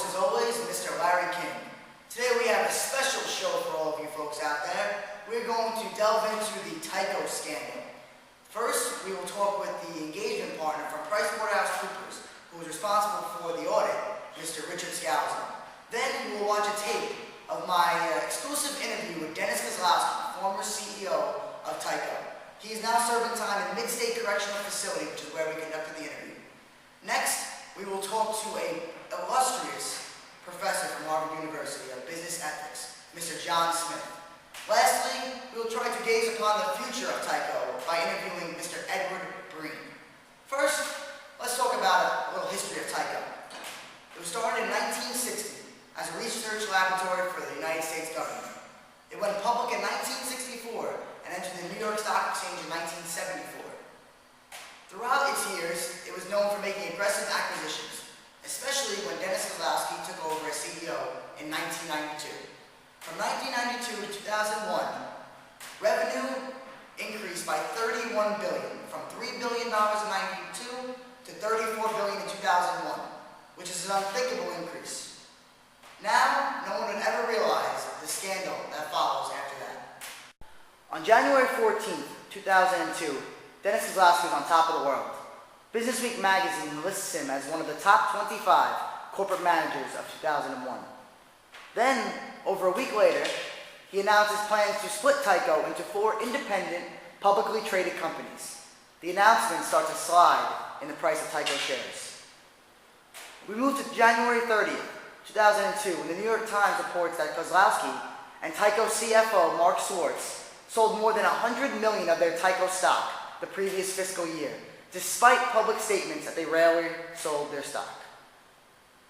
as always, Mr. Larry King. Today we have a special show for all of you folks out there. We're going to delve into the Tyco scandal. First, we will talk with the engagement partner from PricewaterhouseCoopers, who was responsible for the audit, Mr. Richard Scalzo. Then we will watch a tape of my exclusive interview with Dennis Kozlowski, former CEO of Tyco. He is now serving time in Mid-State Correctional Facility, which is where we conducted the interview. Next, we will talk to an illustrious professor from Harvard University of Business Ethics, Mr. John Smith. Lastly, we will try to gaze upon the future of Tyco by interviewing Mr. Edward Breen. First, let's talk about a little history of Tyco. It was started in 1960 as a research laboratory for the United States government. It went public in 1964 and entered the New York Stock Exchange in 1974. Throughout its years, it was known for making aggressive acquisitions, especially when Dennis Kozlowski took over as CEO in 1992. From 1992 to 2001, revenue increased by $31 billion, from $3 billion in 1992 to $34 billion in 2001, which is an unthinkable increase. Now, no one would ever realize the scandal that follows after that. On January 14th, 2002, Dennis Kozlowski was on top of the world. Businessweek magazine lists him as one of the top 25 corporate managers of 2001. Then, over a week later, he announced his plans to split Tyco into 4 independent, publicly traded companies. The announcement starts a slide in the price of Tyco shares. We move to January 30th, 2002, when the New York Times reports that Kozlowski and Tyco CFO Mark Schwartz sold more than 100 million of their Tyco stock the previous fiscal year, despite public statements that they rarely sold their stock.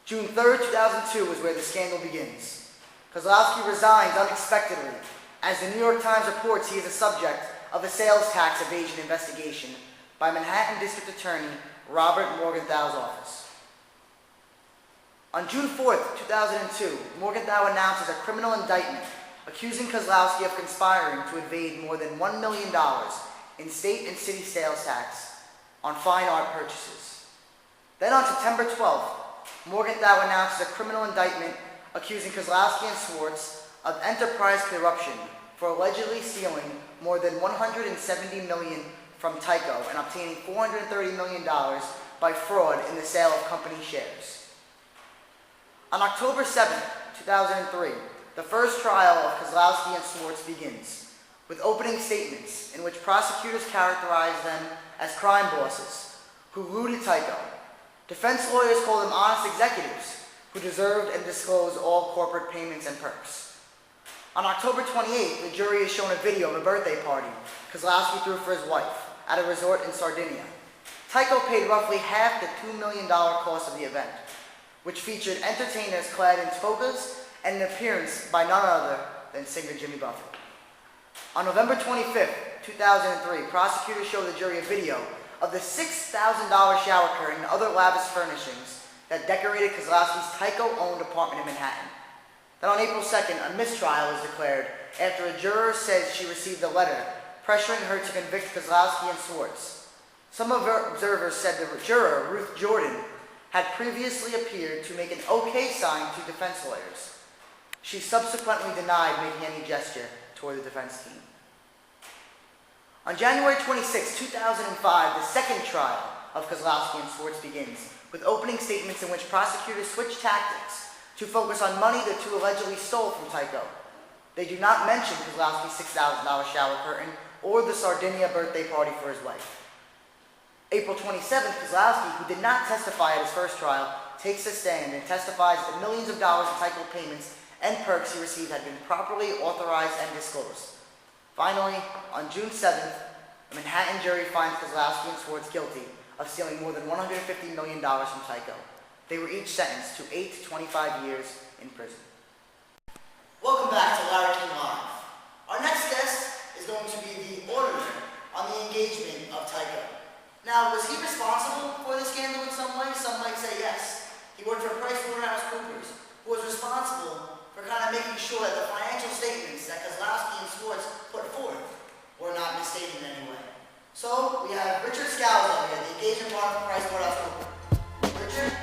June 3rd, 2002 is where the scandal begins. Kozlowski resigns unexpectedly. As the New York Times reports, he is the subject of a sales tax evasion investigation by Manhattan District Attorney Robert Morgenthau's office. On June 4th, 2002, Morgenthau announces a criminal indictment accusing Kozlowski of conspiring to evade more than $1 million in state and city sales tax on fine art purchases. Then on September 12th, Morgenthau announces a criminal indictment accusing Kozlowski and Schwartz of enterprise corruption for allegedly stealing more than $170 million from Tyco and obtaining $430 million by fraud in the sale of company shares. On October 7th, 2003, the first trial of Kozlowski and Schwartz begins, with opening statements in which prosecutors characterize them as crime bosses who looted Tyco. Defense lawyers call them honest executives who deserved and disclosed all corporate payments and perks. On October 28th, the jury is shown a video of a birthday party Kozlowski threw for his wife at a resort in Sardinia. Tyco paid roughly half the $2 million cost of the event, which featured entertainers clad in togas and an appearance by none other than singer Jimmy Buffett. On November 25th, 2003, prosecutors show the jury a video of the $6,000 shower curtain and other lavish furnishings that decorated Kozlowski's Tyco-owned apartment in Manhattan. Then on April 2nd, a mistrial is declared after a juror says she received a letter pressuring her to convict Kozlowski and Schwartz. Some observers said the juror, Ruth Jordan, had previously appeared to make an OK sign to defense lawyers. She subsequently denied making any gesture toward the defense team. On January 26, 2005, the second trial of Kozlowski and Schwartz begins, with opening statements in which prosecutors switch tactics to focus on money the two allegedly stole from Tyco. They do not mention Kozlowski's $6,000 shower curtain or the Sardinia birthday party for his wife. April 27th, Kozlowski, who did not testify at his first trial, takes a stand and testifies that millions of dollars in Tyco payments and perks he received had been properly authorized and disclosed. Finally, on June 7th, a Manhattan jury finds Kozlowski and Schwartz guilty of stealing more than $150 million from Tyco. They were each sentenced to 8 to 25 years in prison. Welcome back to Larry King Live. Our next guest is going to be the auditor on the engagement of Tyco. Now, was he responsible for the scandal in some way? Some might say yes. He worked for PricewaterhouseCoopers, who was responsible for kind of making sure that the financial statements that Kozlowski and Schwartz put forth were not misstated in any way. So we have Richard Scalzo here, the engagement partner from PricewaterhouseCoopers. Richard,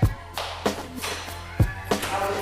how are you?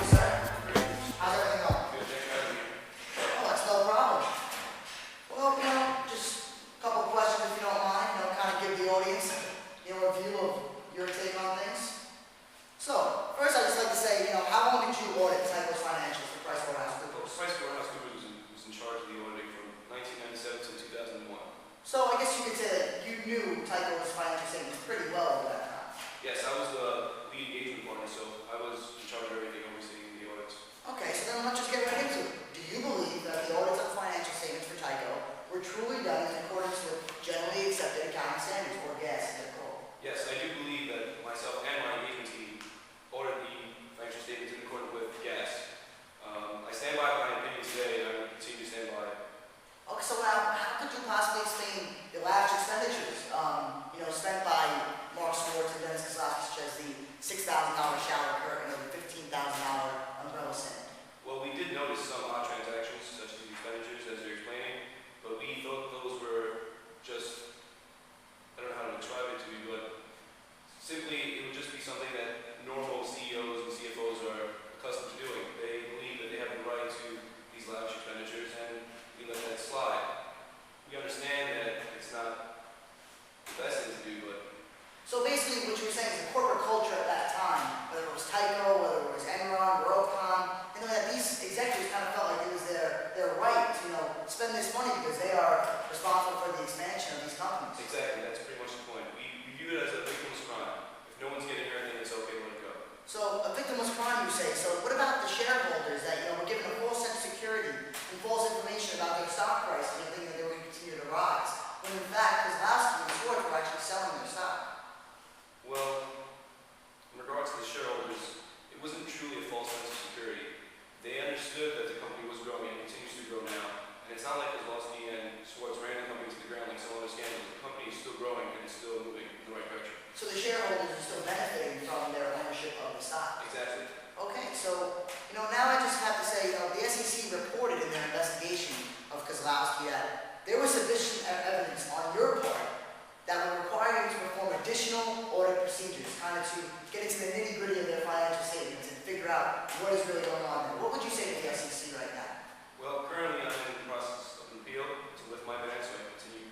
what is really going on there. What would you say to the SEC right now? Well, currently I'm in the process of an appeal to lift my ban so I can continue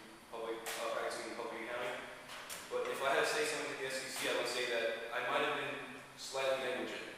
practicing in public accounting. But if I had to say something to the SEC, I would say that I might have been slightly negligent.